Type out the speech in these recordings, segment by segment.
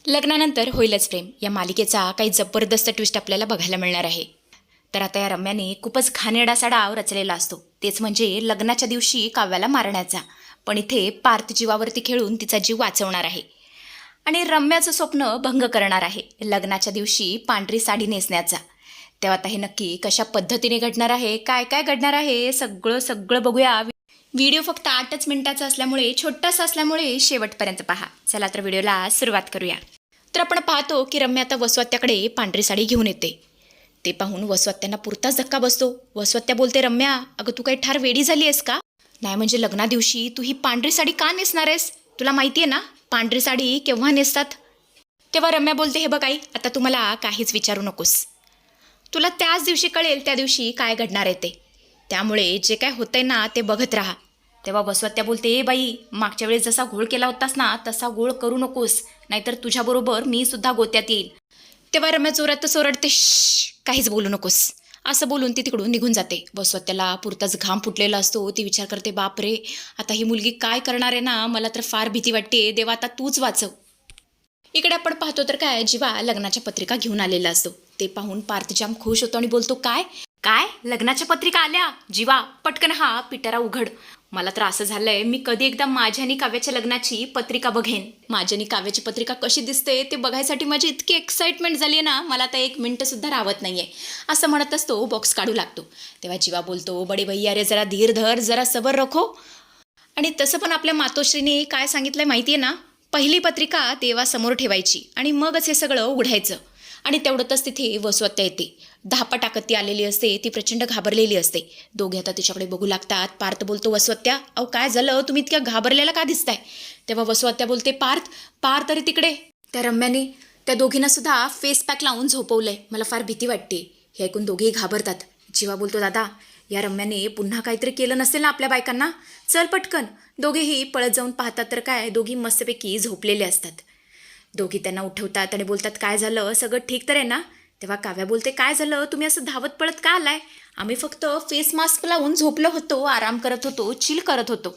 लग्नानंतर होईलच प्रेम या मालिकेचा काही जबरदस्त ट्विस्ट आपल्याला बघायला मिळणार आहे. तर आता या रम्याने खूपच घाणेरडासा डाव रचलेला असतो, तेच म्हणजे लग्नाच्या दिवशी काव्याला मारण्याचा. पण इथे पार्थ जीवावरती खेळून तिचा जीव वाचवणार आहे आणि रम्याचं स्वप्न भंग करणार आहे लग्नाच्या दिवशी पांढरी साडी नेसण्याचा. तेव्हा आता हे नक्की कशा पद्धतीने घडणार आहे, काय काय घडणार आहे, सगळं सगळं बघूया. व्हिडिओ फक्त 8च मिनिटाचा असल्यामुळे, छोटासा असल्यामुळे शेवटपर्यंत पहा. चला तर व्हिडिओला सुरुवात करूया. तर आपण पाहतो की रम्या आता वसवात्याकडे पांढरी साडी घेऊन येते. ते पाहून वसवात्यांना पुरताच धक्का बसतो. वसवात्या बोलते, रम्या अगं तू काही ठार वेडी झाली आहेस का? नाही म्हणजे लग्ना दिवशी तू ही पांढरी साडी का नेसणार आहेस? तुला माहिती आहे ना पांढरी साडी केव्हा नेसतात? तेव्हा रम्या बोलते, हे बघ आई, आता तू मला काहीच विचारू नकोस. तुला त्याच दिवशी कळेल त्या दिवशी काय घडणार आहे ते. त्यामुळे जे काय होतंय ना ते बघत राहा. तेव्हा वसवात्या बोलते, ए बाई, मागच्या वेळेस जसा घोळ केला होतास ना तसा घोळ करू नकोस, नाहीतर तुझ्याबरोबर मी सुद्धा गोत्यात येईल. तेव्हा रम्या जोरातच ओरडते, काहीच बोलू नकोस. असं बोलून ती तिकडून निघून जाते. वसवात्याला पुरताच घाम फुटलेला असतो. ती विचार करते, बाप रे, आता ही मुलगी काय करणार आहे ना, मला तर फार भीती वाटते. देवा आता तूच वाचव. इकडे आपण पाहतो तर काय, जीवा लग्नाच्या पत्रिका घेऊन आलेला असतो. ते पाहून पार्थ जाम खुश होतो आणि बोलतो, काय काय लग्नाच्या पत्रिका आल्या? जीवा पटकन हा पिटारा उघड. मला तर असं झालंय, मी कधी एकदा माझ्या आणि काव्याच्या लग्नाची पत्रिका बघेन. माझ्या आणि काव्याची पत्रिका कशी दिसते ते बघायसाठी माझी इतकी एक्साइटमेंट झाली आहे ना, मला आता 1 मिनिटसुद्धा राहत नाही आहे. असं म्हणतच तो बॉक्स काढू लागतो. तेव्हा जीवा बोलतो, बडे भैया रे, जरा धीर धर, जरा सबर रखो. आणि तसं पण आपल्या मातोश्रीने काय सांगितलंय माहिती आहे ना, पहिली पत्रिका देवासमोर ठेवायची आणि मगच हे सगळं उघडायचं. आणि तेवढंच तिथे वसवात्या येते. धापा टाकत ती आलेली असते. ती प्रचंड घाबरलेली असते. दोघे आता तिच्याकडे बघू लागतात. पार्थ बोलतो, वसवात्या अहो काय झालं, तुम्ही इतक्या घाबरलेला का दिसताय? तेव्हा वसवात्या बोलते, पार्थ पार्थ तरी तिकडे. त्या रम्याने त्या दोघींना सुद्धा फेस पॅक लावून झोपवलंय, मला फार भीती वाटते. हे ऐकून दोघेही घाबरतात. जीवा बोलतो, दादा, या रम्याने पुन्हा काहीतरी केलं नसेल ना आपल्या बायकांना, चल पटकन. दोघेही पळत जाऊन पाहतात तर काय, दोघी मस्तपैकी झोपलेले असतात. दोघी त्यांना उठवतात आणि बोलतात, काय झालं, सगळं ठीक तर आहे ना? तेव्हा काव्या बोलते, काय झालं, तुम्ही असं धावत पळत का आलाय? आम्ही फक्त फेस मास्क लावून झोपलो होतो, आराम करत होतो, चिल करत होतो.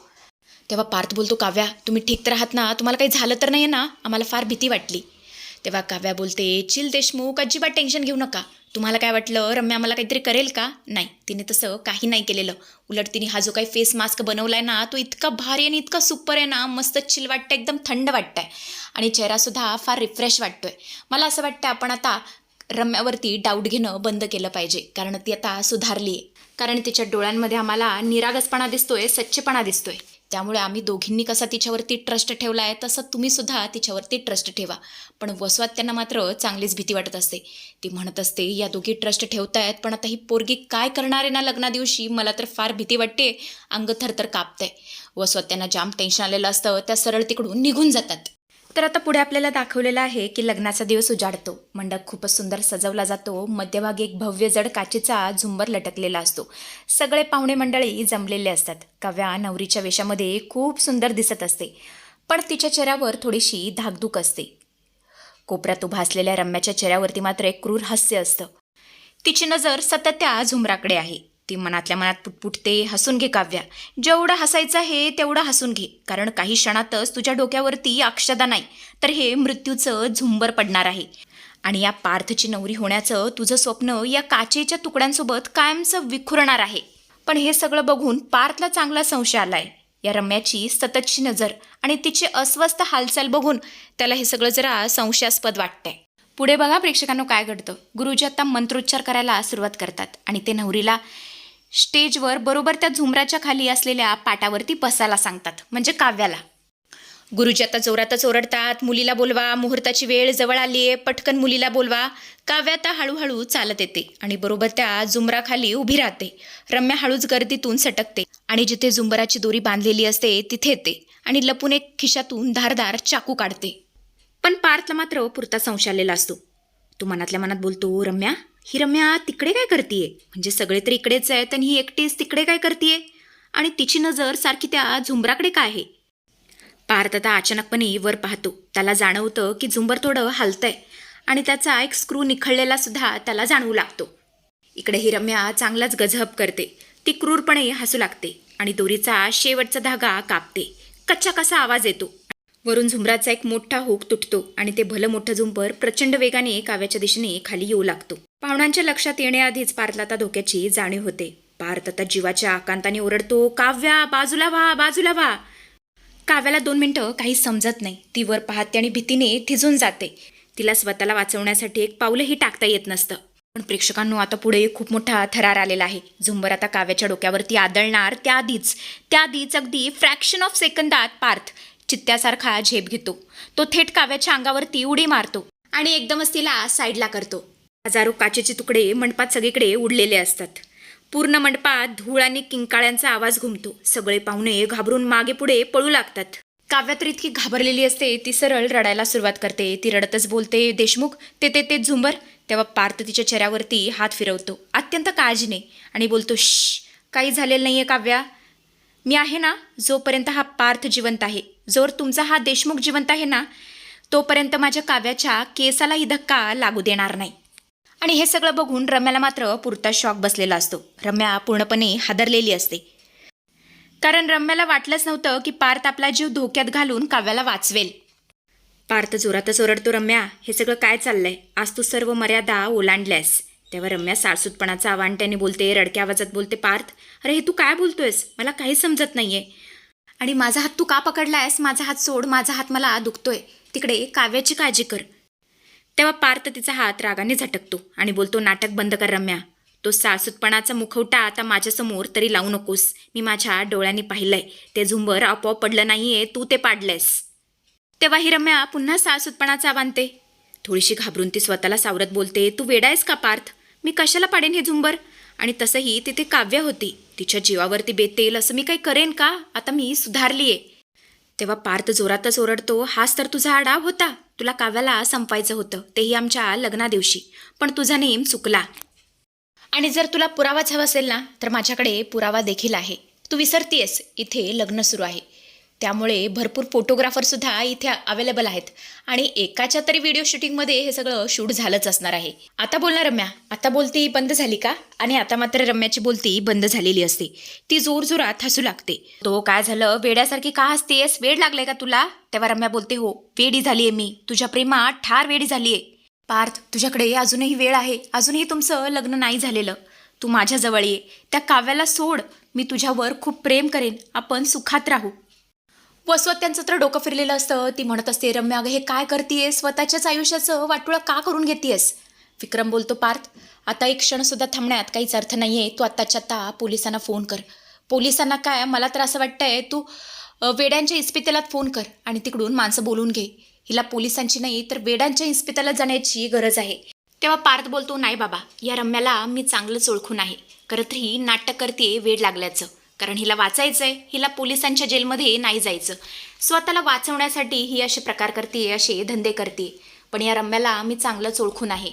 तेव्हा पार्थ बोलतो, काव्या तुम्ही ठीक तर आहात ना? तुम्हाला काही झालं तर नाही ना? आम्हाला फार भीती वाटली. तेव्हा काव्या बोलते, चिल देशमुख, अजिबात टेन्शन घेऊ नका. तुम्हाला काय वाटलं रम्या आम्हाला काहीतरी करेल का? नाही, तिने तसं काही नाही केलेलं. उलट तिने हा जो काही फेस मास्क बनवलाय ना, तो इतका भारी आणि इतका सुपर आहे ना, मस्त चिल वाटतं, एकदम थंड वाटतंय आणि चेहरासुद्धा फार रिफ्रेश वाटतोय. मला असं वाटतं आपण आता रम्यावरती डाऊट घेणं बंद केलं पाहिजे, कारण ती आता सुधारली आहे. कारण तिच्या डोळ्यांमध्ये आम्हाला निरागसपणा दिसतोय, सच्चेपणा दिसतोय. त्यामुळे आम्ही दोघींनी कसा तिच्यावरती ट्रस्ट ठेवला आहे तसं तुम्ही सुद्धा तिच्यावरती ट्रस्ट ठेवा. पण वसवात्यांना मात्र चांगलीच भीती वाटत असते. ती म्हणत असते, या दोघी ट्रस्ट ठेवतायत, पण आता ही पोरगी काय करणार आहे ना लग्ना दिवशी, मला तर फार भीती वाटते, अंग थरथर कापतंय. वसवात्यांना जाम टेन्शन आलेलं असतं. त्या सरळ तिकडून निघून जातात. तर आता पुढे आपल्याला दाखवलेलं आहे की लग्नाचा दिवस उजाडतो. मंडप खूपच सुंदर सजवला जातो. मध्यभागी एक भव्य जड काचेचा झुंबर लटकलेला असतो. सगळे पाहुणे मंडळी जमलेले असतात. काव्या नवरीच्या वेशामध्ये खूप सुंदर दिसत असते, पण तिच्या चेहऱ्यावर थोडीशी धाकधूक असते. कोपऱ्यात उभा असलेल्या रम्याच्या चेहऱ्यावरती मात्र एक क्रूर हास्य असतं. तिची नजर सतत त्या झुंबराकडे आहे. ती मनातल्या मनात पुटपुटते, हसून घे काव्या, जेवढं हसायचं आहे तेवढं हसून घे, कारण काही क्षणातच तुझ्या डोक्यावरती अक्षदा नाही तर हे मृत्यूचं झुंबर पडणार आहे. आणि या पार्थची नवरी होण्याचं तुझं स्वप्न या काचेच्या तुकड्यांसोबत कायमचं विखुरणार आहे. पण हे सगळं बघून पार्थला चांगला संशय आलाय. या रम्याची सततची नजर आणि तिची अस्वस्थ हालचाल बघून त्याला हे सगळं जरा संशयास्पद वाटतंय. पुढे बघा प्रेक्षकांनो काय घडतं. गुरुजी आता मंत्रोच्चार करायला सुरुवात करतात आणि ते नवरीला स्टेजवर बरोबर त्या झुमराच्या खाली असलेल्या पाटावरती बसायला सांगतात, म्हणजे काव्याला. गुरुजी आता जोरातच ओरडतात, मुलीला बोलवा, मुहूर्ताची वेळ जवळ आली आहे, पटकन मुलीला बोलवा. काव्या आता हळूहळू चालत येते आणि बरोबर त्या झुंबराखाली उभी राहते. रम्या हळूच गर्दीतून सटकते आणि जिथे झुंबराची दोरी बांधलेली असते तिथे येते आणि लपून एक खिशातून धारदार चाकू काढते. पण पार्थला मात्र पुरता संशय आलेला असतो. तो मनातल्या मनात बोलतो, रम्या, ही रम्या तिकडे काय करतीये? म्हणजे सगळे तर इकडेच आहेत आणि ही एकटीच तिकडे काय करतीये? आणि तिची नजर सारखी त्या झुंबराकडे काय आहे? पार्थ आता अचानकपणे वर पाहतो. त्याला जाणवतं की झुंबर थोडं हलतंय आणि त्याचा एक स्क्रू निखळलेला सुद्धा त्याला जाणवू लागतो. इकडे ही रम्या चांगलाच गजब करते. ती क्रूरपणे हसू लागते आणि दोरीचा शेवटचा धागा कापते. कच्चा कसा आवाज येतो वरून झुंबराचा एक मोठा हुक तुटतो आणि ते भलं मोठं झुंबर प्रचंड वेगाने काव्याच्या दिशेने खाली येऊ लागतो. पाहुण्यांच्या लक्षात येण्याआधीच पार्थला आता धोक्याची जाणीव होते. पार्थ आता जीवाच्या आकांताने ओरडतो, काव्या बाजूला व्हा, बाजूला व्हा. काव्याला 2 मिनिटं काही समजत नाही. ती वर पाहते आणि भीतीने थिजून जाते. तिला स्वतःला वाचवण्यासाठी एक पाऊलही टाकता येत नसतं. पण प्रेक्षकांनो, आता पुढे खूप मोठा थरार आलेला आहे. झुंबर आता काव्याच्या डोक्यावरती आदळणार त्याआधीच अगदी फ्रॅक्शन ऑफ सेकंदात पार्थ चित्त्यासारखा झेप घेतो. तो थेट काव्याच्या अंगावरती उडी मारतो आणि एकदमच तिला साईडला करतो. हजारो काचेचे तुकडे मंडपात सगळीकडे उडलेले असतात. पूर्ण मंडपात धूळ आणि किंकाळ्यांचा आवाज घुमतो. सगळे पाहुणे घाबरून मागे पुढे पळू लागतात. काव्या तर इतकी घाबरलेली असते, ती सरळ रडायला सुरुवात करते. ती रडतच बोलते, देशमुख, ते झुंबर. तेव्हा पार्थ तिच्या चेहऱ्यावरती हात फिरवतो अत्यंत काळजीने आणि बोलतो, काही झालेलं नाहीये काव्या, मी आहे ना. जोपर्यंत हा पार्थ जिवंत आहे, जोर तुमचा हा देशमुख जिवंत आहे ना, तोपर्यंत माझ्या काव्याच्या केसालाही धक्का लागू देणार नाही. आणि हे सगळं बघून रम्याला मात्र पुरता शॉक बसलेला असतो. रम्या पूर्णपणे हादरलेली असते, कारण रम्याला वाटलंच नव्हतं की पार्थ आपला जीव धोक्यात घालून काव्याला वाचवेल. पार्थ जोरातच ओरडतो, रम्या, हे सगळं काय चाललंय? आज तू सर्व मर्यादा ओलांडल्यास. तेव्हा रम्या साळसूतपणाचा आवांट्याने बोलते, रडक्या आवाजात बोलते, पार्थ, अरे हे तू काय बोलतोयस? मला काही समजत नाहीये. आणि माझा हात तू का पकडलायस? माझा हात सोड, माझा हात मला दुखतोय. तिकडे काव्याची काळजी कर. तेव्हा पार्थ तिचा हात रागाने झटकतो आणि बोलतो, नाटक बंद कर रम्या. तो साळसूतपणाचा मुखवटा आता माझ्यासमोर तरी लावू नकोस. मी माझ्या डोळ्यांनी पाहिलंय. ते झुंबर आपोआप पडलं नाहीये, तू ते पाडलंयस. तेव्हा ही रम्या पुन्हा साळसूतपणाचा बांधते. थोडीशी घाबरून ती स्वतःला सावरत बोलते, तू वेडायस का पार्थ? मी कशाला पाडेन हे झुंबर? आणि तसंही तिथे काव्य होती. तिच्या जीवावरती बेतेल असं मी काही करेन का? आता मी सुधारलीये. तेव्हा पार्थ जोरातच ओरडतो, हाच तर तुझा डाव होता. तुला काव्याला संपायचं होतं, तेही आमच्या लग्नादिवशी. पण तुझा नेम चुकला. आणि जर तुला पुरावाच हवा असेल ना, तर माझ्याकडे पुरावा देखील आहे. तू विसरतीयस, इथे लग्न सुरू आहे. त्यामुळे भरपूर फोटोग्राफरसुद्धा इथे अवेलेबल आहेत आणि एकाच्या तरी व्हिडिओ शूटिंगमध्ये हे सगळं शूट झालंच असणार आहे. आता बोल ना रम्या, आता बोलती बंद झाली का? आणि आता मात्र रम्याची बोलती बंद झालेली असते. ती जोरजोरात हसू लागते. तो काय झालं, वेड्यासारखी का हसतेस? वेड लागलंय का तुला? तेव्हा रम्या बोलते, हो, वेडी झालीये मी. तुझ्या प्रेमात ठार वेडी झालीये. पार्थ, तुझ्याकडे अजूनही वेळ आहे. अजूनही तुमचं लग्न नाही झालेलं. तू माझ्याजवळ ये. त्या काव्याला सोड. मी तुझ्यावर खूप प्रेम करेन. आपण सुखात राहू. वसवत्यांचं तर डोकं फिरलेलं असतं. ती म्हणत असते, रम्या अगं हे काय करतेयस? स्वतःच्याच आयुष्याचं वाटोळं का करून घेतेयस? विक्रम बोलतो, पार्थ, आता एक क्षणसुद्धा थांबण्यात काहीच अर्थ नाही आहे. तू आत्ताच्या आत्ता पोलिसांना फोन कर. पोलिसांना काय, मला तर असं वाटतंय तू वेड्यांच्या इस्पितळात फोन कर आणि तिकडून माणसं बोलून घे. हिला पोलिसांची नाही तर वेड्यांच्या इस्पितळात जाण्याची गरज आहे. तेव्हा पार्थ बोलतो, नाही बाबा, या रम्याला मी चांगलंच ओळखून आहे. खरं ही नाटक करते वेड लागल्याचं. कारण हिला वाचायचंय, हिला पोलिसांच्या जेलमध्ये नाही जायचं. स्वतःला वाचवण्यासाठी ही असे प्रकार करते, असे धंदे करते. पण या रम्याला मी चांगलंच ओळखून आहे.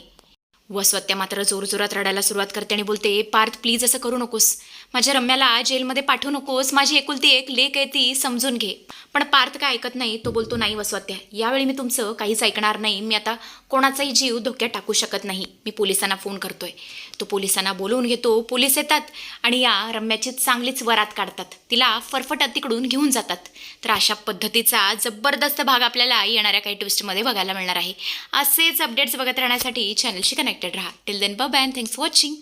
वसवत्या मात्र जोरजोरात रडायला सुरुवात करते आणि बोलते, पार्थ प्लीज असं करू नकोस. माझ्या रम्याला जेलमध्ये पाठवू नकोस. माझी एकुलती एक लेक आहे, ती समजून घे. पण पार्थ काय ऐकत नाही. तो बोलतो, नाही वसवत्या, यावेळी मी तुमचं काहीच ऐकणार नाही. मी आता कोणाचाही जीव धोक्यात टाकू शकत नाही. मी पोलिसांना फोन करतोय. तो पोलिसांना बोलवून घेतो. पोलीस येतात आणि या रम्याची चांगलीच वरात काढतात. तिला फरफटत तिकडून घेऊन जातात. तर अशा पद्धतीचा जबरदस्त भाग आपल्याला येणाऱ्या काही ट्विस्टमध्ये बघायला मिळणार आहे. असेच अपडेट्स बघत राहण्यासाठी चॅनलशी कनेक्टेड राहा. Till then bye bye, thanks for watching.